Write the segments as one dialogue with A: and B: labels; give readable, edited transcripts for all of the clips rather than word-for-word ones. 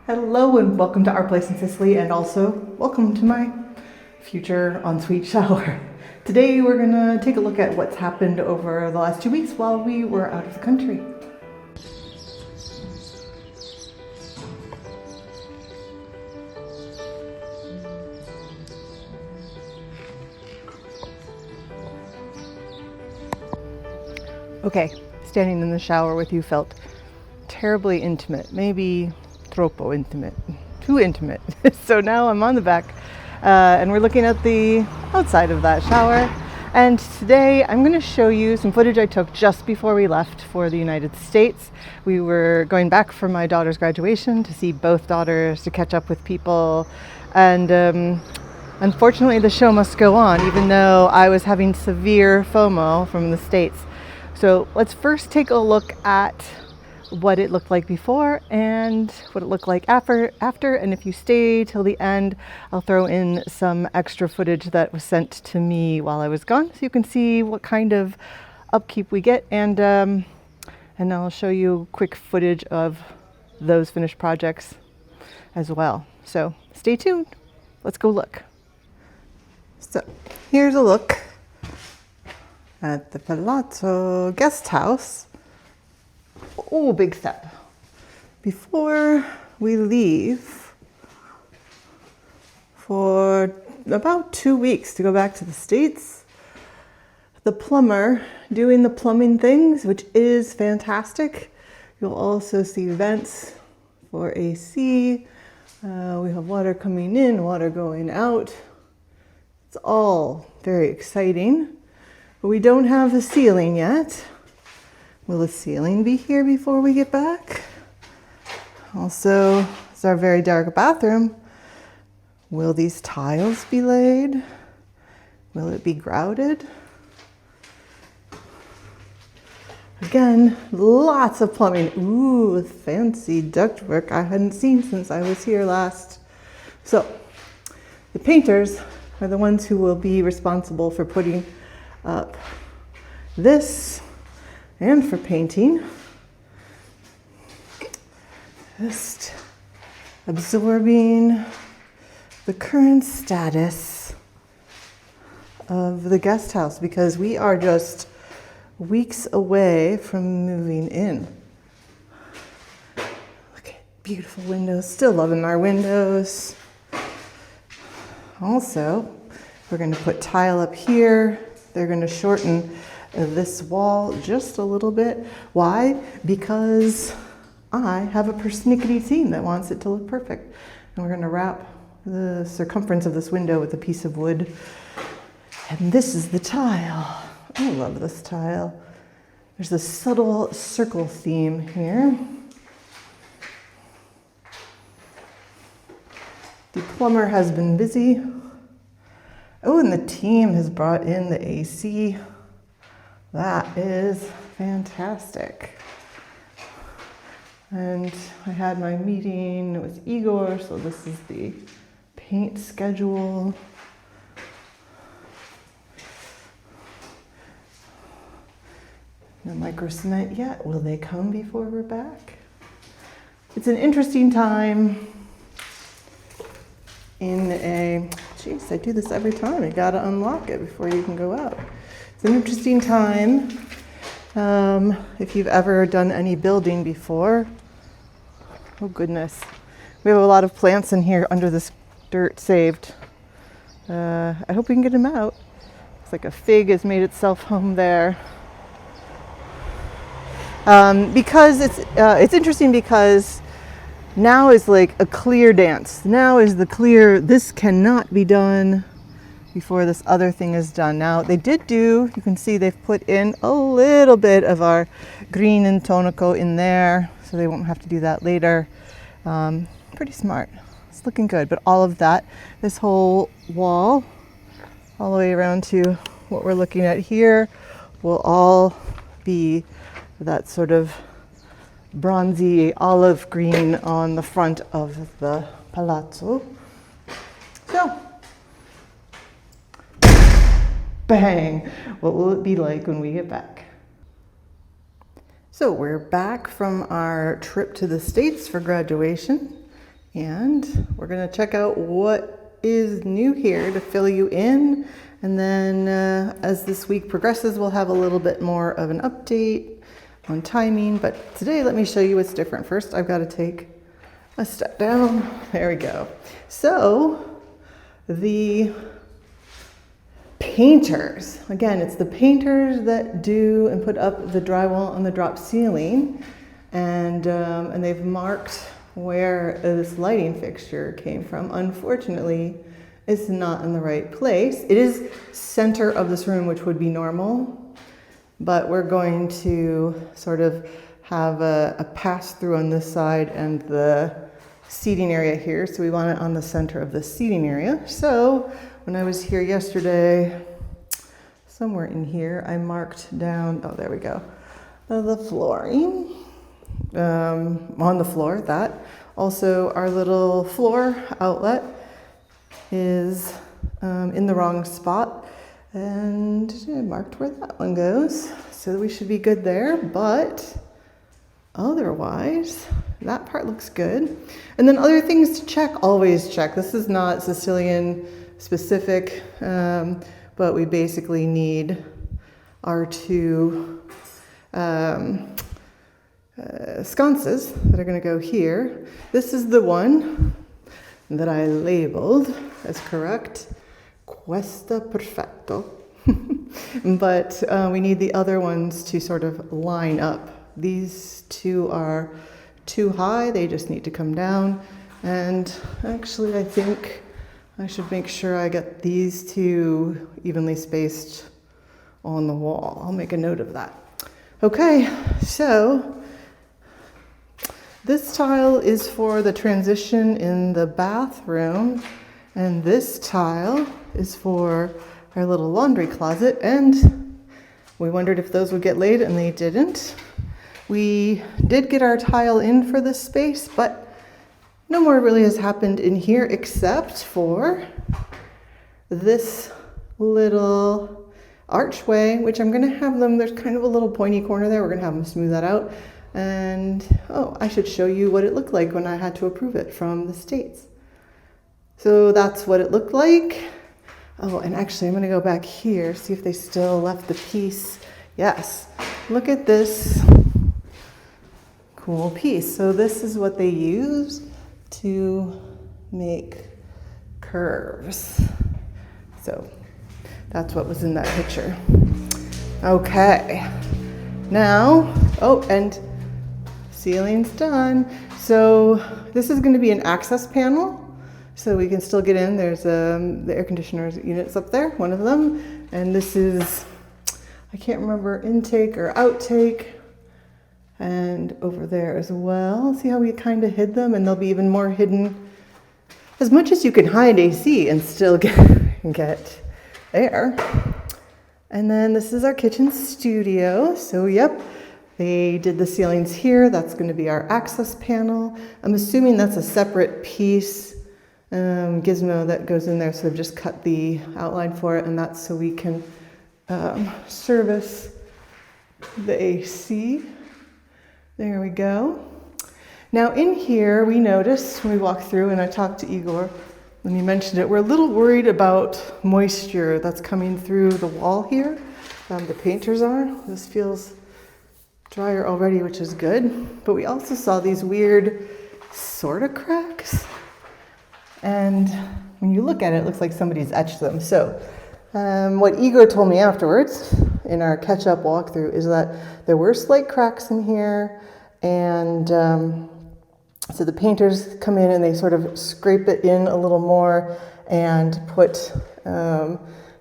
A: Hello and welcome to our place in Sicily, and also welcome to my future ensuite shower. Today we're gonna take a look at what's happened over the last 2 weeks while we were out of the country. Okay, standing in the shower with you felt terribly intimate, maybe troppo intimate, too intimate. So now I'm on the back and we're looking at the outside of that shower. And today I'm going to show you some footage I took just before we left for the United States. We were going back for my daughter's graduation to see both daughters, to catch up with people. And unfortunately the show must go on, even though I was having severe FOMO from the States. So let's first take a look at what it looked like before and what it looked like after. And if you stay till the end, I'll throw in some extra footage that was sent to me while I was gone, so you can see what kind of upkeep we get. And I'll show you quick footage of those finished projects as well. So stay tuned. Let's go look. So here's a look at the Palazzo guest house. Oh, big step. Before we leave for about 2 weeks to go back to the States, the plumber doing the plumbing things, which is fantastic. You'll also see vents for AC. We have water coming in, water going out. It's all very exciting, but we don't have a ceiling yet. Will the ceiling be here before we get back? Also, it's our very dark bathroom. Will these tiles be laid? Will it be grouted? Again, lots of plumbing. Ooh, fancy ductwork I hadn't seen since I was here last. So, the painters are the ones who will be responsible for putting up this and for painting. Just absorbing the current status of the guest house, because we are just weeks away from moving in. Look at beautiful windows, still loving our windows. Also, we're going to put tile up here. They're going to shorten this wall just a little bit. Why? Because I have a persnickety team that wants it to look perfect. And we're going to wrap the circumference of this window with a piece of wood. And this is the tile. I love this tile. There's a subtle circle theme here. The plumber has been busy. Oh, and the team has brought in the AC. That is fantastic. And I had my meeting with Igor, so this is the paint schedule. No micro cement yet. Will they come before we're back? It's an interesting time in a, geez, I do this every time. You gotta unlock it before you can go out. It's an interesting time. If you've ever done any building before. Oh goodness. We have a lot of plants in here under this dirt saved. I hope we can get them out. Looks like a fig has made itself home there. Because it's interesting because now is like a clear dance. Now is the clear, this cannot be done before this other thing is done. Now they did do, you can see they've put in a little bit of our green and tonico in there, so they won't have to do that later. Pretty smart. It's looking good, but all of that, this whole wall, all the way around to what we're looking at here, will all be that sort of bronzy olive green on the front of the Palazzo. So, bang! What will it be like when we get back? So we're back from our trip to the States for graduation. And we're gonna check out what is new here to fill you in. And then as this week progresses, we'll have a little bit more of an update on timing. But today, let me show you what's different. First, I've got to take a step down. There we go. So the painters, again, it's the painters that do and put up the drywall on the drop ceiling. And they've marked where this lighting fixture came from. Unfortunately, it's not in the right place. It is center of this room, which would be normal, but we're going to sort of have a pass through on this side and the seating area here. So we want it on the center of the seating area. So when I was here yesterday, somewhere in here, I marked down, oh, there we go, the flooring on the floor, that. Also, our little floor outlet is in the wrong spot, and I marked where that one goes, so we should be good there. But otherwise, that part looks good. And then other things to check, always check. This is not Sicilian specific, but we basically need our two sconces that are going to go here. This is the one that I labeled as correct, questa perfetto. But we need the other ones to sort of line up. These two are too high, they just need to come down. And actually, I think I should make sure I get these two evenly spaced on the wall. I'll make a note of that. Okay, so this tile is for the transition in the bathroom, and this tile is for our little laundry closet, and we wondered if those would get laid, and they didn't. We did get our tile in for this space, but no more really has happened in here except for this little archway, which I'm gonna have them, there's kind of a little pointy corner there, we're gonna have them smooth that out. And, oh, I should show you what it looked like when I had to approve it from the States. So that's what it looked like. Oh, and actually I'm gonna go back here, see if they still left the piece. Yes, look at this cool piece. So this is what they use to make curves. So that's what was in that picture. Okay, now, oh, and ceiling's done. So this is going to be an access panel, so we can still get in. There's the air conditioner units up there, one of them. And this is, I can't remember, intake or outtake. And over there as well. See how we kind of hid them? And they'll be even more hidden. As much as you can hide AC and still get air. And then this is our kitchen studio. So yep, they did the ceilings here. That's going to be our access panel. I'm assuming that's a separate piece gizmo that goes in there. So they've just cut the outline for it, and that's so we can service the AC. There we go. Now in here, we noticed when we walked through, and I talked to Igor when he mentioned it, we're a little worried about moisture that's coming through the wall here. The painters are. This feels drier already, which is good. But we also saw these weird sort of cracks. And when you look at it, it looks like somebody's etched them. So what Igor told me afterwards in our catch-up walkthrough is that there were slight cracks in here. And so the painters come in and they sort of scrape it in a little more and put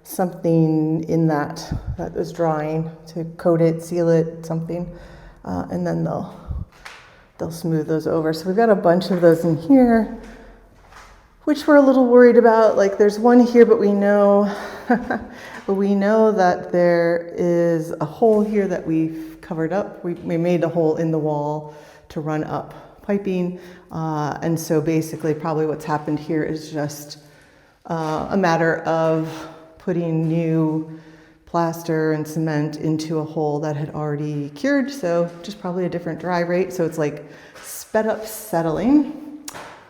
A: something in that is drying to coat it, seal it, something, and then they'll smooth those over. So we've got a bunch of those in here, which we're a little worried about. Like there's one here, but we know that there is a hole here that we've covered up. We made a hole in the wall to run up piping, and so basically probably what's happened here is just a matter of putting new plaster and cement into a hole that had already cured, so just probably a different dry rate. So it's like sped up settling.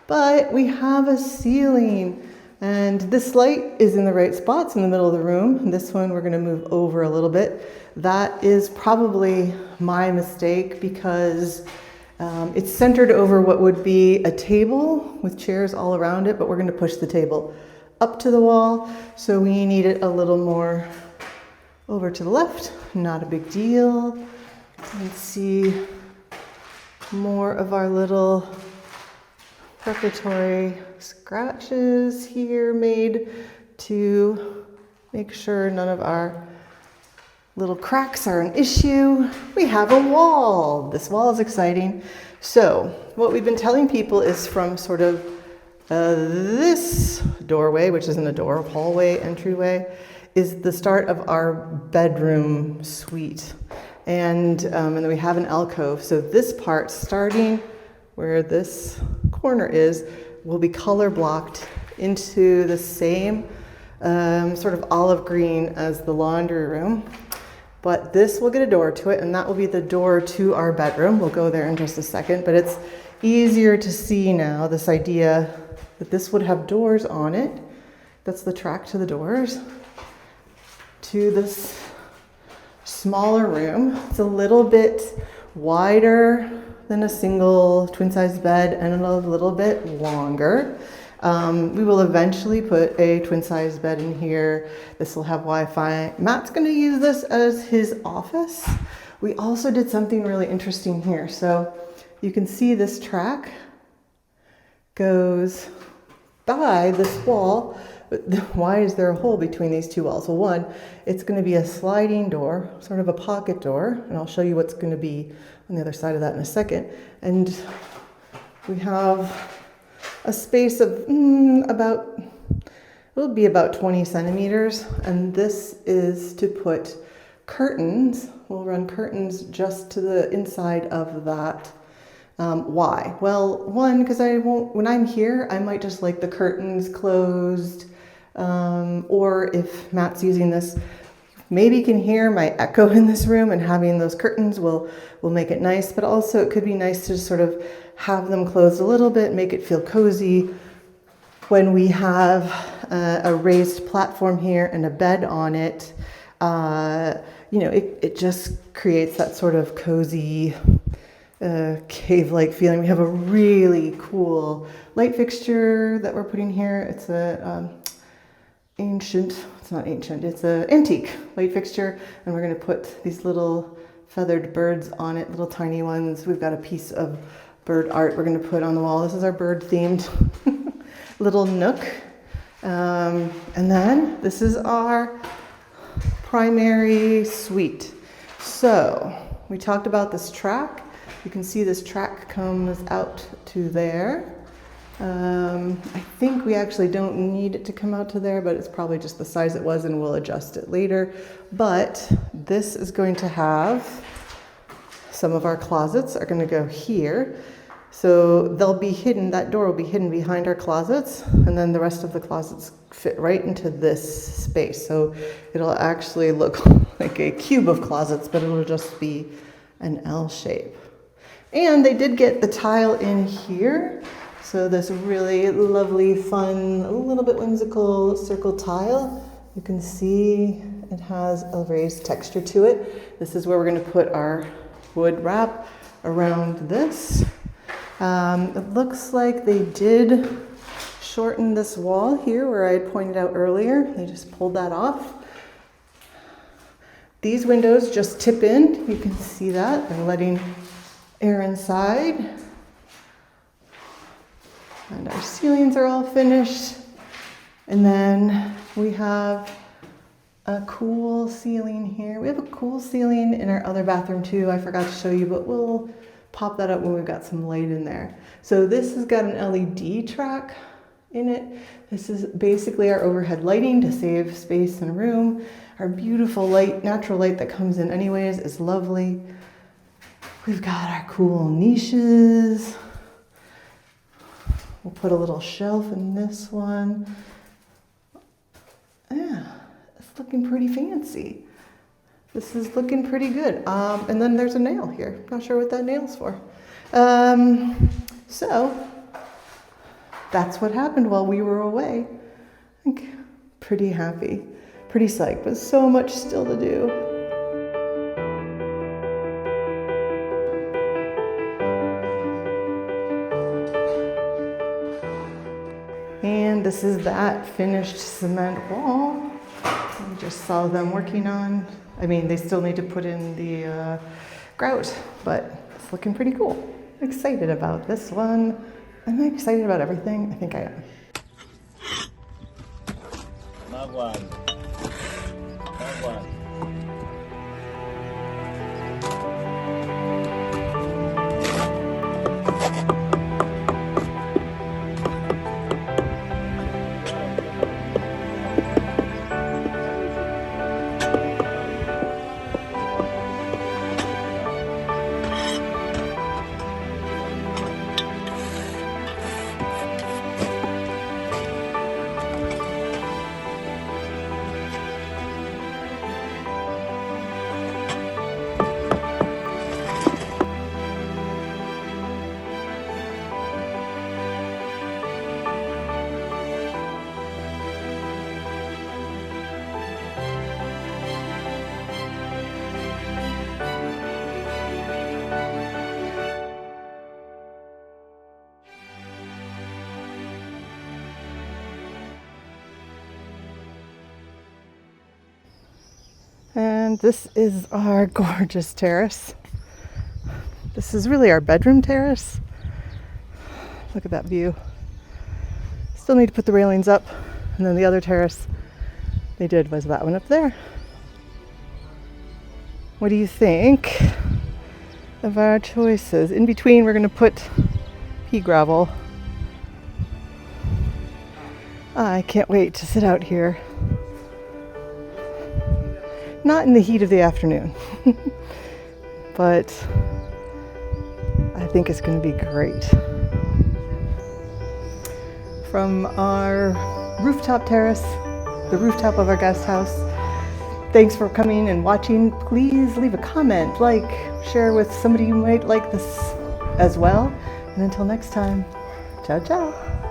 A: But we have a ceiling, and this light is in the right spots in the middle of the room. This one we're going to move over a little bit. That is probably my mistake because it's centered over what would be a table with chairs all around it, but we're going to push the table up to the wall, so we need it a little more over to the left. Not a big deal. Let's see more of our little preparatory scratches here made to make sure none of our little cracks are an issue. We have a wall. This wall is exciting. So what we've been telling people is from sort of this doorway, which isn't a door, hallway, entryway, is the start of our bedroom suite. And then we have an alcove. So this part, starting where this corner is, will be color blocked into the same sort of olive green as the laundry room. But this will get a door to it, and that will be the door to our bedroom. We'll go there in just a second, but it's easier to see now, this idea that this would have doors on it. That's the track to the doors, to this smaller room. It's a little bit wider than a single twin-size bed and a little bit longer. We will eventually put a twin-size bed in here. This will have Wi-Fi. Matt's going to use this as his office. We also did something really interesting here. So you can see this track goes by this wall. Why is there a hole between these two walls? Well, one, it's going to be a sliding door, sort of a pocket door, and I'll show you what's going to be on the other side of that in a second. And we have a space of it'll be about 20 centimeters, and this is to put curtains. We'll run curtains just to the inside of that. Why? Well, one, because when I'm here, I might just like the curtains closed, or if Matt's using this, maybe you can hear my echo in this room, and having those curtains will make it nice, but also it could be nice to sort of have them closed a little bit, make it feel cozy. When we have a raised platform here and a bed on it, it just creates that sort of cozy cave-like feeling. We have a really cool light fixture that we're putting here. It's it's an antique light fixture, and we're going to put these little feathered birds on it, little tiny ones. We've got a piece of bird art we're going to put on the wall. This is our bird themed little nook. And then this is our primary suite. So we talked about this track. You can see this track comes out to there. I think we actually don't need it to come out to there, but it's probably just the size it was, and we'll adjust it later. But this is going to have, some of our closets are going to go here. So they'll be hidden, that door will be hidden behind our closets, and then the rest of the closets fit right into this space. So it'll actually look like a cube of closets, but it'll just be an L shape. And they did get the tile in here. So this really lovely, fun, a little bit whimsical circle tile. You can see it has a raised texture to it. This is where we're going to put our wood wrap around this. It looks like they did shorten this wall here where I had pointed out earlier. They just pulled that off. These windows just tip in. You can see that. They're letting air inside. And our ceilings are all finished. And then we have a cool ceiling here. We have a cool ceiling in our other bathroom too. I forgot to show you, but we'll pop that up when we've got some light in there. So this has got an LED track in it. This is basically our overhead lighting to save space in a room. Our beautiful light, natural light that comes in anyways is lovely. We've got our cool niches. We'll put a little shelf in this one. Yeah, it's looking pretty fancy. This is looking pretty good. And then there's a nail here. Not sure what that nail's for. So that's what happened while we were away. I think pretty happy, pretty psyched, but so much still to do. And this is that finished cement wall. We just saw them working on, they still need to put in the grout, but it's looking pretty cool. I'm excited about this one. Am I excited about everything? I think I am.
B: Not one. Not one.
A: And this is our gorgeous terrace. This is really our bedroom terrace. Look at that view. Still need to put the railings up. And then the other terrace they did was that one up there. What do you think of our choices? In between, we're going to put pea gravel. I can't wait to sit out here. Not in the heat of the afternoon, but I think it's going to be great. From our rooftop terrace, the rooftop of our guest house, thanks for coming and watching. Please leave a comment, like, share with somebody who might like this as well. And until next time, ciao, ciao.